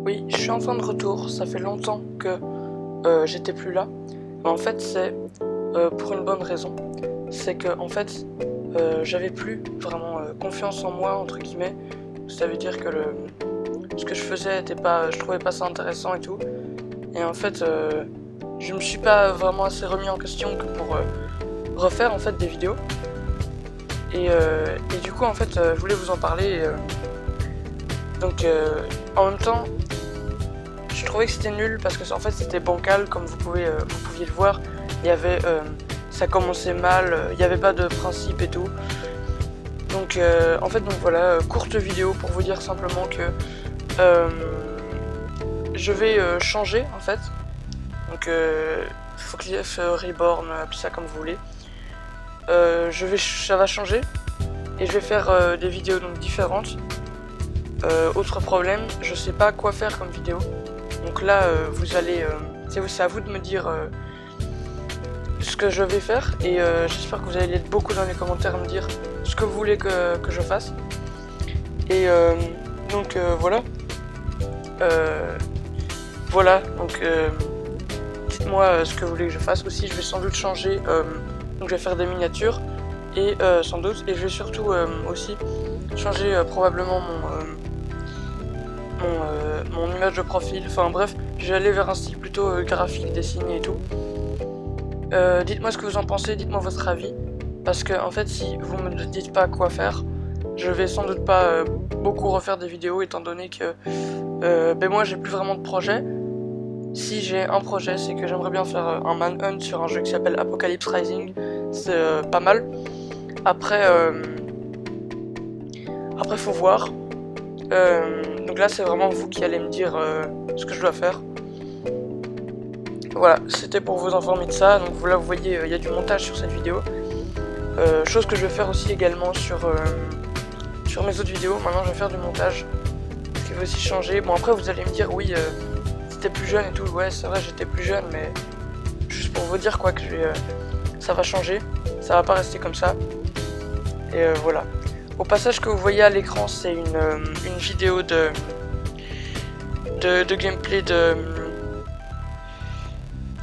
Oui, je suis enfin de retour, ça fait longtemps que j'étais plus là. Mais en fait, c'est pour une bonne raison. C'est que en fait, j'avais plus vraiment confiance en moi, entre guillemets. Ça veut dire que ce que je faisais était pas, je trouvais pas ça intéressant et tout. Et en fait, je me suis pas vraiment assez remis en question que pour refaire en fait des vidéos. Et du coup, en fait, je voulais vous en parler. Donc, en même temps, je trouvais que c'était nul parce que en fait c'était bancal comme vous pouviez le voir. Il y avait, ça commençait mal, il n'y avait pas de principe et tout. Donc en fait donc voilà, courte vidéo pour vous dire simplement que je vais changer en fait. Donc Foclief Reborn, appelez ça comme vous voulez. Ça va changer et je vais faire des vidéos donc différentes. Autre problème, je sais pas quoi faire comme vidéo. Donc là, vous allez, c'est à vous de me dire ce que je vais faire et j'espère que vous allez être beaucoup dans les commentaires à me dire ce que vous voulez que je fasse. Et donc voilà. Voilà, donc dites-moi ce que vous voulez que je fasse. Aussi, je vais sans doute changer, donc je vais faire des miniatures et sans doute, et je vais surtout aussi changer probablement mon image de profil, enfin bref, je vais aller vers un style plutôt graphique, dessiné et tout. Dites-moi ce que vous en pensez, dites-moi votre avis, parce que en fait si vous me dites pas quoi faire, je vais sans doute pas beaucoup refaire des vidéos étant donné que ben moi j'ai plus vraiment de projet. Si j'ai un projet, c'est que j'aimerais bien faire un manhunt sur un jeu qui s'appelle Apocalypse Rising, c'est pas mal. Après faut voir. Donc là c'est vraiment vous qui allez me dire ce que je dois faire. Voilà, c'était pour vous informer de ça. Donc là vous voyez, il y a du montage sur cette vidéo. Chose que je vais faire aussi également sur mes autres vidéos. Maintenant je vais faire du montage, ce qui va aussi changer. Bon après vous allez me dire oui, c'était plus jeune et tout. Ouais c'est vrai, j'étais plus jeune, mais juste pour vous dire quoi que ça va changer. Ça va pas rester comme ça. Et voilà. Au passage que vous voyez à l'écran, c'est une vidéo de gameplay de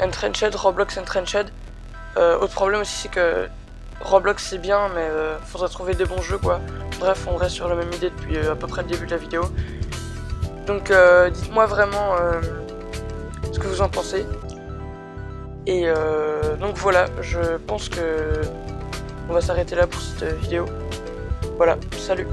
Entrenched, Roblox Entrenched. Autre problème aussi, c'est que Roblox c'est bien, mais faudrait trouver des bons jeux quoi. Bref, on reste sur la même idée depuis à peu près le début de la vidéo. Donc dites-moi vraiment ce que vous en pensez. Et donc voilà, je pense que on va s'arrêter là pour cette vidéo. Voilà, salut!